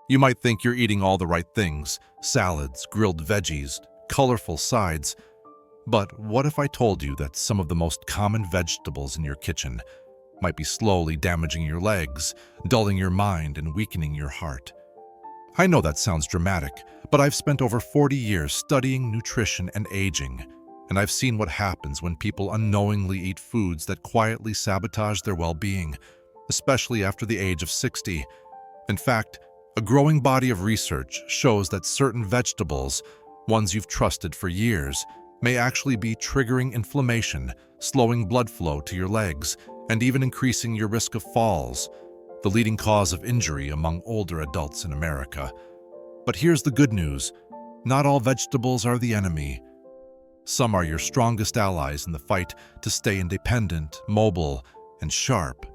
You might think you're eating all the right things: salads, grilled veggies, colorful sides. But what if I told you that some of the most common vegetables in your kitchen might be slowly damaging your legs, dulling your mind, and weakening your heart? I know that sounds dramatic, but I've spent over 40 years studying nutrition and aging, and I've seen what happens when people unknowingly eat foods that quietly sabotage their well-being, especially after the age of 60. In fact, a growing body of research shows that certain vegetables, ones you've trusted for years, may actually be triggering inflammation, slowing blood flow to your legs, and even increasing your risk of falls, the leading cause of injury among older adults in America. But here's the good news: not all vegetables are the enemy. Some are your strongest allies in the fight to stay independent, mobile, and sharp.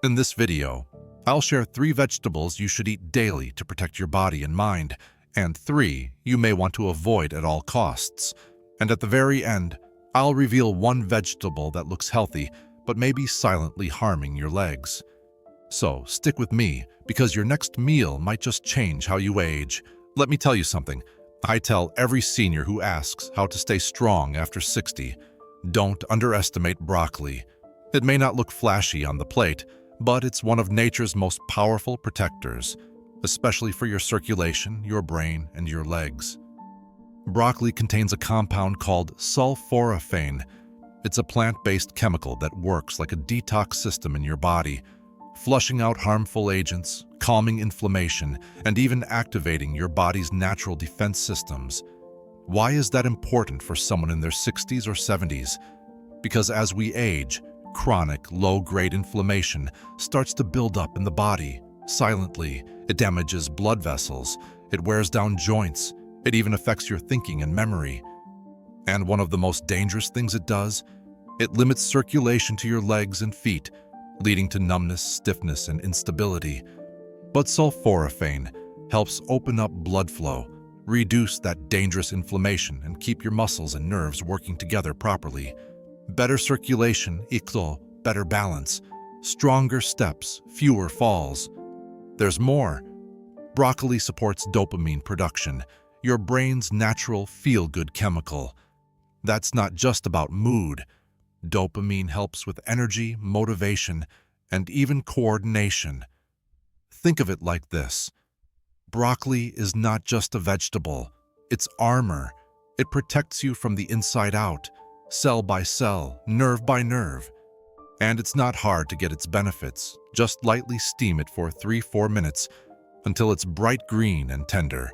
In this video, I'll share 3 vegetables you should eat daily to protect your body and mind, and 3 you may want to avoid at all costs. And at the very end, I'll reveal 1 vegetable that looks healthy but may be silently harming your legs. So stick with me, because your next meal might just change how you age. Let me tell you something. I tell every senior who asks how to stay strong after 60, don't underestimate broccoli. It may not look flashy on the plate, but it's one of nature's most powerful protectors, especially for your circulation, your brain, and your legs. Broccoli contains a compound called sulforaphane. It's a plant-based chemical that works like a detox system in your body, flushing out harmful agents, calming inflammation, and even activating your body's natural defense systems. Why is that important for someone in their 60s or 70s? Because as we age, chronic, low-grade inflammation starts to build up in the body. Silently, it damages blood vessels, it wears down joints, it even affects your thinking and memory. And one of the most dangerous things it does, it limits circulation to your legs and feet, leading to numbness, stiffness, and instability. But sulforaphane helps open up blood flow, reduce that dangerous inflammation, and keep your muscles and nerves working together properly. Better circulation equals better balance, stronger steps, fewer falls. There's more. Broccoli supports dopamine production, your brain's natural feel-good chemical. That's not just about mood. Dopamine helps with energy, motivation, and even coordination. Think of it like this. Broccoli is not just a vegetable, it's armor. It protects you from the inside out, cell by cell, nerve by nerve. And it's not hard to get its benefits. Just lightly steam it for 3-4 minutes until it's bright green and tender.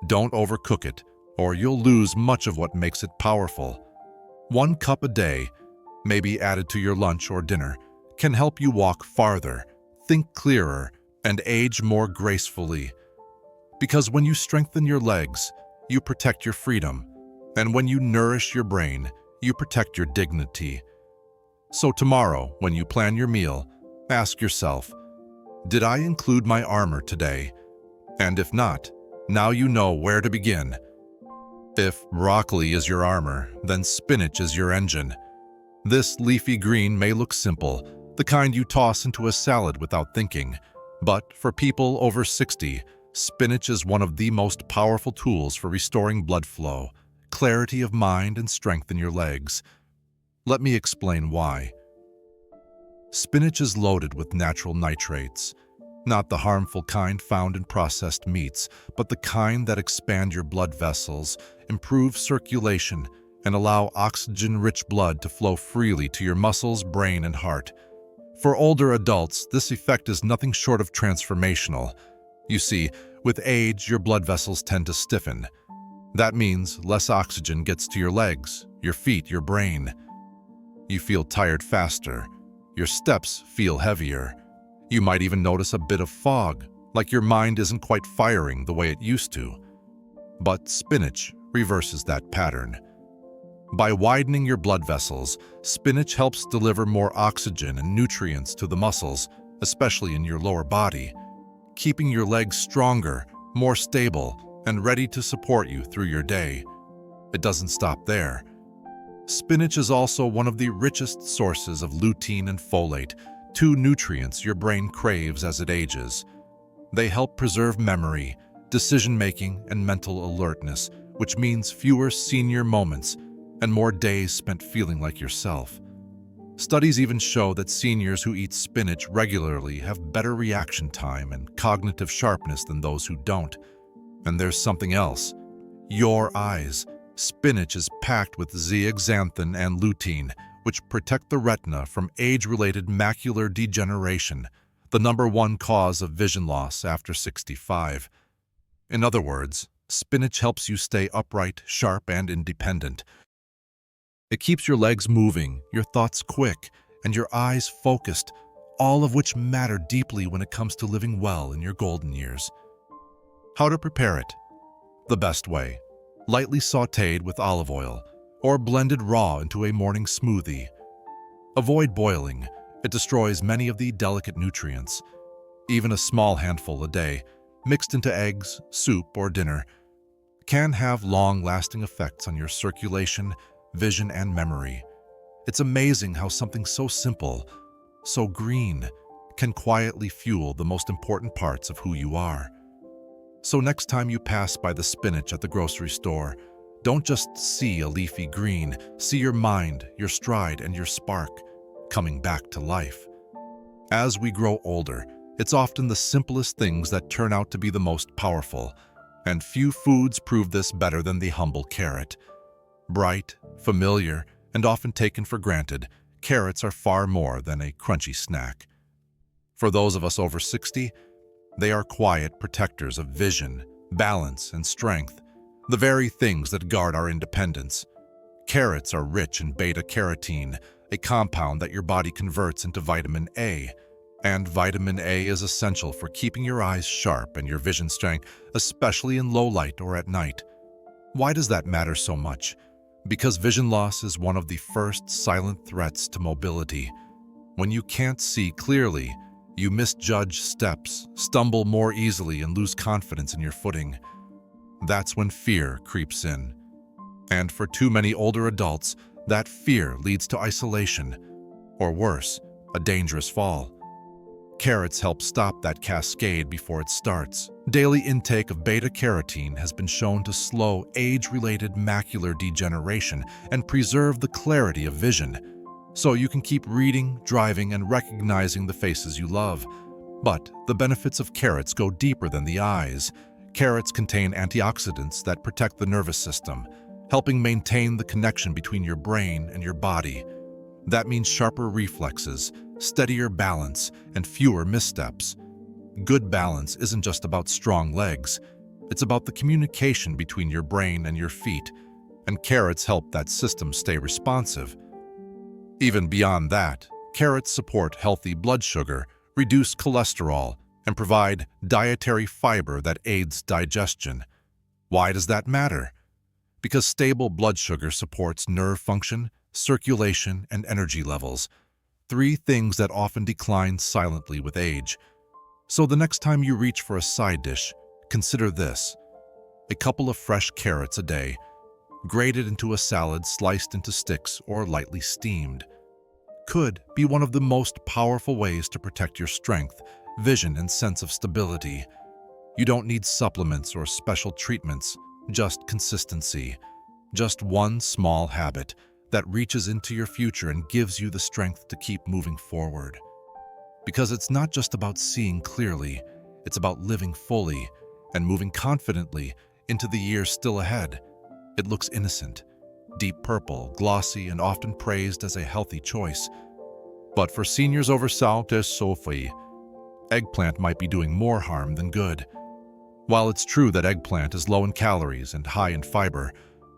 Don't overcook it, or you'll lose much of what makes it powerful. 1 cup a day, maybe added to your lunch or dinner, can help you walk farther, think clearer, and age more gracefully. Because when you strengthen your legs, you protect your freedom, and when you nourish your brain, you protect your dignity. So tomorrow, when you plan your meal, ask yourself, did I include my armor today? And if not, now you know where to begin. If broccoli is your armor, then spinach is your engine. This leafy green may look simple, the kind you toss into a salad without thinking. But for people over 60, spinach is one of the most powerful tools for restoring blood flow, clarity of mind, and strength in your legs. Let me explain why. Spinach is loaded with natural nitrates, not the harmful kind found in processed meats, but the kind that expand your blood vessels, improve circulation, and allow oxygen-rich blood to flow freely to your muscles, brain, and heart. For older adults, this effect is nothing short of transformational. You see, with age, your blood vessels tend to stiffen. That means less oxygen gets to your legs, your feet, your brain. You feel tired faster. Your steps feel heavier. You might even notice a bit of fog, like your mind isn't quite firing the way it used to. But spinach reverses that pattern. By widening your blood vessels, spinach helps deliver more oxygen and nutrients to the muscles, especially in your lower body, keeping your legs stronger, more stable, and ready to support you through your day. It doesn't stop there. Spinach is also one of the richest sources of lutein and folate, 2 nutrients your brain craves as it ages. They help preserve memory, decision-making, and mental alertness, which means fewer senior moments and more days spent feeling like yourself. Studies even show that seniors who eat spinach regularly have better reaction time and cognitive sharpness than those who don't. And there's something else. Your eyes. Spinach is packed with zeaxanthin and lutein, which protect the retina from age-related macular degeneration, the #1 cause of vision loss after 65. In other words, spinach helps you stay upright, sharp, and independent. It keeps your legs moving, your thoughts quick, and your eyes focused, all of which matter deeply when it comes to living well in your golden years. How to prepare it? The best way: lightly sautéed with olive oil, or blended raw into a morning smoothie. Avoid boiling. It destroys many of the delicate nutrients. Even a small handful a day, mixed into eggs, soup, or dinner, can have long-lasting effects on your circulation, vision, and memory. It's amazing how something so simple, so green, can quietly fuel the most important parts of who you are. So next time you pass by the spinach at the grocery store, don't just see a leafy green, see your mind, your stride, and your spark coming back to life. As we grow older, it's often the simplest things that turn out to be the most powerful, and few foods prove this better than the humble carrot. Bright, familiar, and often taken for granted, carrots are far more than a crunchy snack. For those of us over 60, they are quiet protectors of vision, balance, and strength, the very things that guard our independence. Carrots are rich in beta-carotene, a compound that your body converts into vitamin A. And vitamin A is essential for keeping your eyes sharp and your vision strength, especially in low light or at night. Why does that matter so much? Because vision loss is one of the first silent threats to mobility. When you can't see clearly, you misjudge steps, stumble more easily, and lose confidence in your footing. That's when fear creeps in. And for too many older adults, that fear leads to isolation, or worse, a dangerous fall. Carrots help stop that cascade before it starts. Daily intake of beta-carotene has been shown to slow age-related macular degeneration and preserve the clarity of vision, so you can keep reading, driving, and recognizing the faces you love. But the benefits of carrots go deeper than the eyes. Carrots contain antioxidants that protect the nervous system, helping maintain the connection between your brain and your body. That means sharper reflexes, steadier balance, and fewer missteps. Good balance isn't just about strong legs. It's about the communication between your brain and your feet, and carrots help that system stay responsive. Even beyond that, carrots support healthy blood sugar, reduce cholesterol, and provide dietary fiber that aids digestion. Why does that matter? Because stable blood sugar supports nerve function, circulation, and energy levels, three things that often decline silently with age. So the next time you reach for a side dish, consider this: a couple of fresh carrots a day, grated into a salad, sliced into sticks, or lightly steamed, could be one of the most powerful ways to protect your strength, vision, and sense of stability. You don't need supplements or special treatments, just consistency. Just one small habit that reaches into your future and gives you the strength to keep moving forward. Because it's not just about seeing clearly, it's about living fully and moving confidently into the years still ahead. It looks innocent, deep purple, glossy, and often praised as a healthy choice. But for seniors over Sophie, eggplant might be doing more harm than good. While it's true that eggplant is low in calories and high in fiber,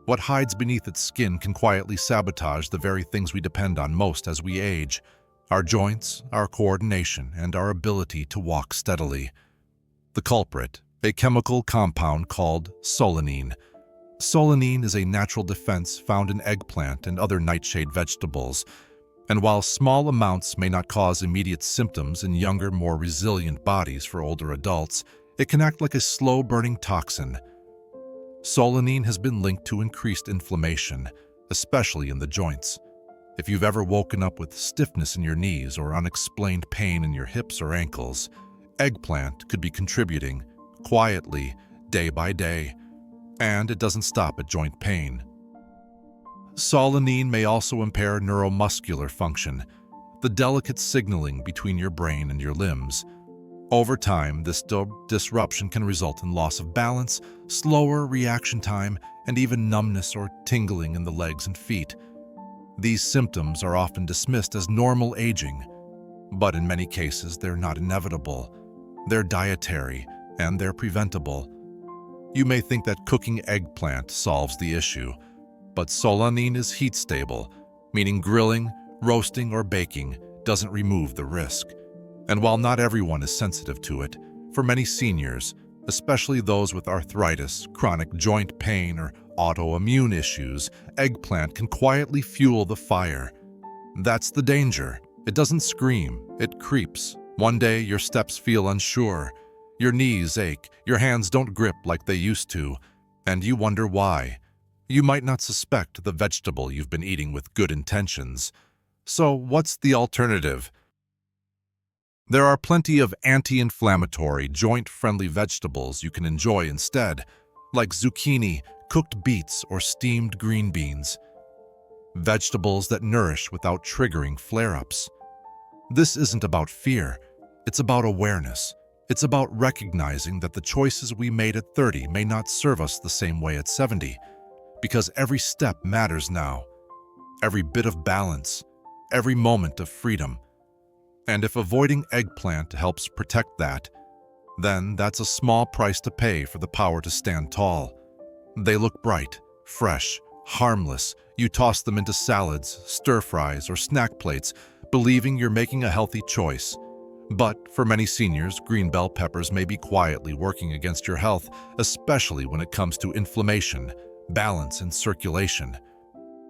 what hides beneath its skin can quietly sabotage the very things we depend on most as we age: our joints, our coordination, and our ability to walk steadily. The culprit, a chemical compound called solanine. Solanine is a natural defense found in eggplant and other nightshade vegetables, and while small amounts may not cause immediate symptoms in younger, more resilient bodies for older adults, it can act like a slow-burning toxin. Solanine has been linked to increased inflammation, especially in the joints. If you've ever woken up with stiffness in your knees or unexplained pain in your hips or ankles, Eggplant could be contributing, quietly, day by day, and it doesn't stop at joint pain. Solanine may also impair neuromuscular function, the delicate signaling between your brain and your limbs. Over time, this disruption can result in loss of balance, slower reaction time, and even numbness or tingling in the legs and feet. These symptoms are often dismissed as normal aging, but in many cases they're not inevitable. They're dietary, and they're preventable. You may think that cooking eggplant solves the issue, but solanine is heat-stable, meaning grilling, roasting, or baking doesn't remove the risk. And while not everyone is sensitive to it, for many seniors, especially those with arthritis, chronic joint pain, or autoimmune issues, eggplant can quietly fuel the fire. That's the danger. It doesn't scream, it creeps. One day your steps feel unsure, your knees ache, your hands don't grip like they used to, and you wonder why. You might not suspect the vegetable you've been eating with good intentions. So what's the alternative? There are plenty of anti-inflammatory, joint-friendly vegetables you can enjoy instead, like zucchini, cooked beets, or steamed green beans. Vegetables that nourish without triggering flare-ups. This isn't about fear, it's about awareness. It's about recognizing that the choices we made at 30 may not serve us the same way at 70, because every step matters now, every bit of balance, every moment of freedom. And if avoiding eggplant helps protect that, then that's a small price to pay for the power to stand tall. They look bright, fresh, harmless. You toss them into salads, stir-fries, or snack plates, believing you're making a healthy choice. But for many seniors, green bell peppers may be quietly working against your health, especially when it comes to inflammation, balance, and circulation.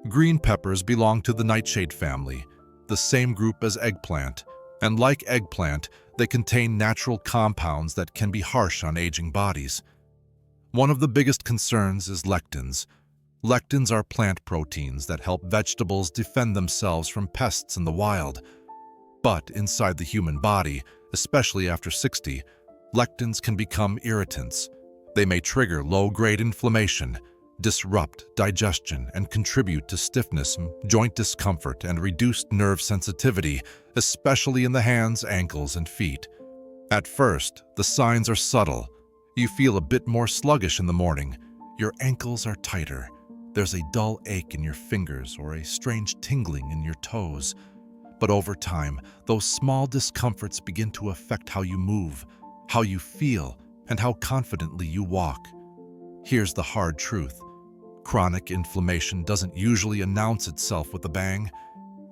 Green peppers belong to the nightshade family, the same group as eggplant. And like eggplant, they contain natural compounds that can be harsh on aging bodies. One of the biggest concerns is lectins. Lectins are plant proteins that help vegetables defend themselves from pests in the wild. But inside the human body, especially after 60, lectins can become irritants. They may trigger low-grade inflammation, disrupt digestion, and contribute to stiffness, joint discomfort, and reduced nerve sensitivity, especially in the hands, ankles, and feet. At first, the signs are subtle. You feel a bit more sluggish in the morning. Your ankles are tighter. There's a dull ache in your fingers or a strange tingling in your toes. But over time, those small discomforts begin to affect how you move, how you feel, and how confidently you walk. Here's the hard truth. Chronic inflammation doesn't usually announce itself with a bang.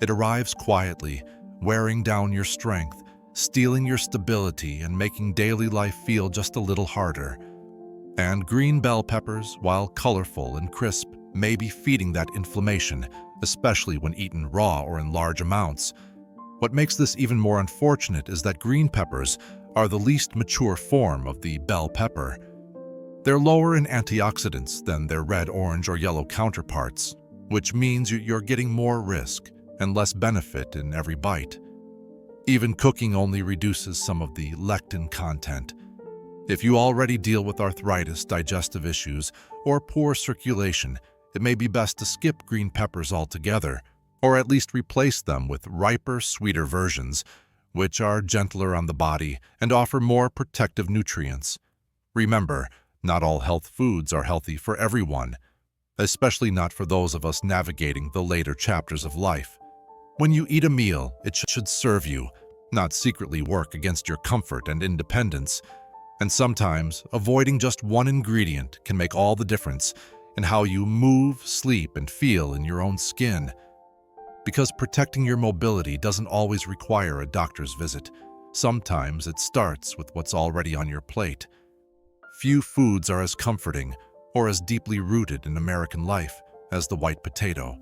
It arrives quietly, wearing down your strength, stealing your stability, and making daily life feel just a little harder. And green bell peppers, while colorful and crisp, may be feeding that inflammation, especially when eaten raw or in large amounts. What makes this even more unfortunate is that green peppers are the least mature form of the bell pepper. They're lower in antioxidants than their red, orange, or yellow counterparts, which means you're getting more risk and less benefit in every bite. Even cooking only reduces some of the lectin content. If you already deal with arthritis, digestive issues, or poor circulation, it may be best to skip green peppers altogether, or at least replace them with riper, sweeter versions, which are gentler on the body and offer more protective nutrients. Remember, not all health foods are healthy for everyone, especially not for those of us navigating the later chapters of life. When you eat a meal, it should serve you, not secretly work against your comfort and independence. And sometimes, avoiding just one ingredient can make all the difference in how you move, sleep, and feel in your own skin. Because protecting your mobility doesn't always require a doctor's visit. Sometimes it starts with what's already on your plate. Few foods are as comforting or as deeply rooted in American life as the white potato.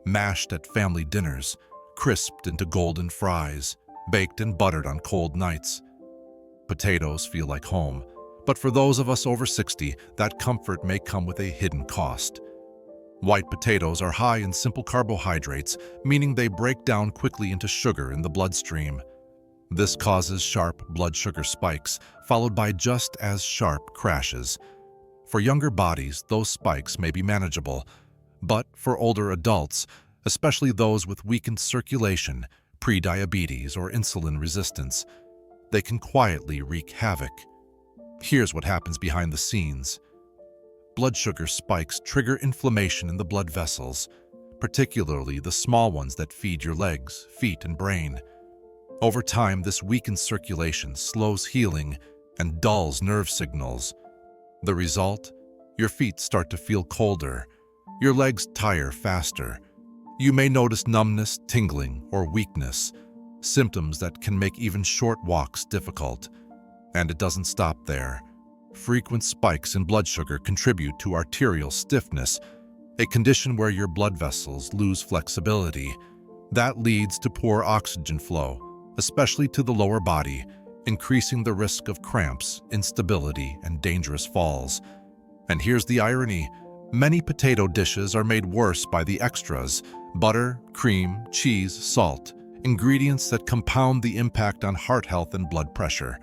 Mashed at family dinners, crisped into golden fries, baked and buttered on cold nights. Potatoes feel like home, but for those of us over 60, that comfort may come with a hidden cost. White potatoes are high in simple carbohydrates, meaning they break down quickly into sugar in the bloodstream. This causes sharp blood sugar spikes, followed by just as sharp crashes. For younger bodies, those spikes may be manageable, but for older adults, especially those with weakened circulation, prediabetes, or insulin resistance, they can quietly wreak havoc. Here's what happens behind the scenes. Blood sugar spikes trigger inflammation in the blood vessels, particularly the small ones that feed your legs, feet, and brain. Over time, this weakens circulation, slows healing, and dulls nerve signals. The result? Your feet start to feel colder. Your legs tire faster. You may notice numbness, tingling, or weakness, symptoms that can make even short walks difficult. And it doesn't stop there. Frequent spikes in blood sugar contribute to arterial stiffness, a condition where your blood vessels lose flexibility. That leads to poor oxygen flow, especially to the lower body, increasing the risk of cramps, instability, and dangerous falls. And here's the irony. Many potato dishes are made worse by the extras: butter, cream, cheese, salt, ingredients that compound the impact on heart health and blood pressure.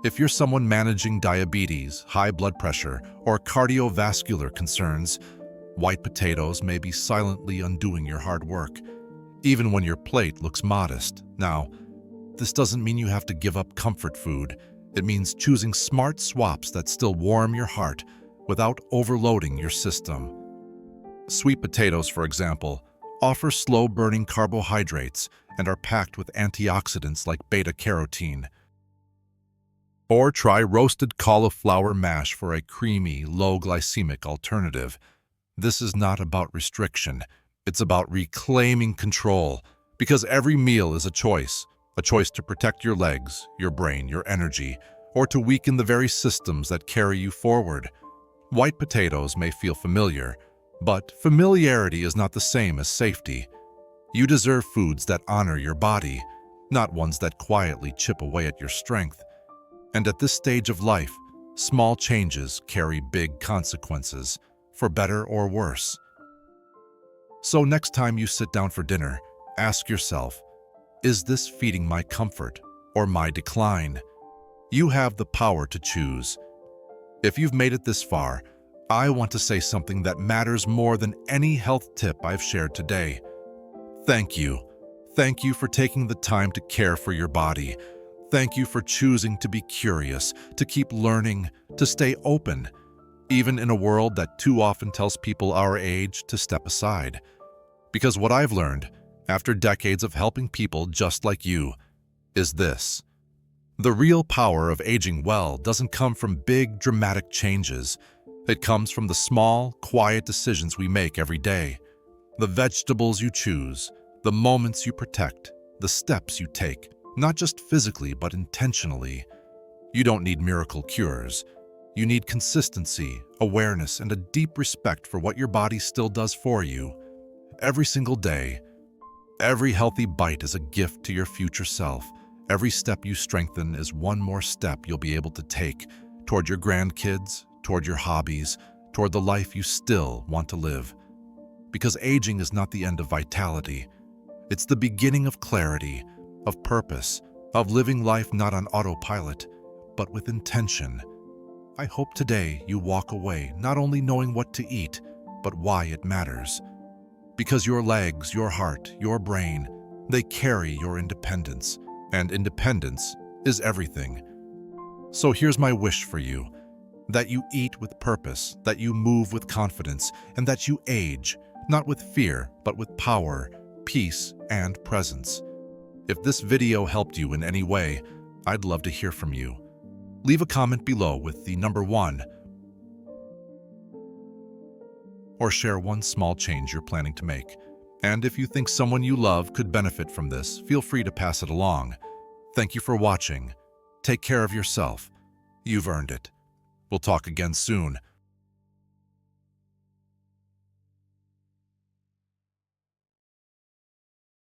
If you're someone managing diabetes, high blood pressure, or cardiovascular concerns, white potatoes may be silently undoing your hard work, even when your plate looks modest. Now, this doesn't mean you have to give up comfort food. It means choosing smart swaps that still warm your heart without overloading your system. Sweet potatoes, for example, offer slow-burning carbohydrates and are packed with antioxidants like beta-carotene. Or try roasted cauliflower mash for a creamy, low-glycemic alternative. This is not about restriction. It's about reclaiming control, because every meal is a choice to protect your legs, your brain, your energy, or to weaken the very systems that carry you forward. White potatoes may feel familiar, but familiarity is not the same as safety. You deserve foods that honor your body, not ones that quietly chip away at your strength. And at this stage of life, small changes carry big consequences, for better or worse. So next time you sit down for dinner, ask yourself, is this feeding my comfort or my decline? You have the power to choose. If you've made it this far, I want to say something that matters more than any health tip I've shared today. Thank you. Thank you for taking the time to care for your body. Thank you for choosing to be curious, to keep learning, to stay open, even in a world that too often tells people our age to step aside. Because what I've learned, after decades of helping people just like you, is this. The real power of aging well doesn't come from big, dramatic changes. It comes from the small, quiet decisions we make every day. The vegetables you choose, the moments you protect, the steps you take, not just physically but intentionally. You don't need miracle cures. You need consistency, awareness, and a deep respect for what your body still does for you. Every single day, every healthy bite is a gift to your future self. Every step you strengthen is one more step you'll be able to take toward your grandkids, toward your hobbies, toward the life you still want to live. Because aging is not the end of vitality. It's the beginning of clarity, of purpose, of living life not on autopilot, but with intention. I hope today you walk away not only knowing what to eat, but why it matters. Because your legs, your heart, your brain, they carry your independence, and independence is everything. So here's my wish for you, that you eat with purpose, that you move with confidence, and that you age, not with fear, but with power, peace, and presence. If this video helped you in any way, I'd love to hear from you. Leave a comment below with the number 1, or share one small change you're planning to make. And if you think someone you love could benefit from this, feel free to pass it along. Thank you for watching. Take care of yourself. You've earned it. We'll talk again soon.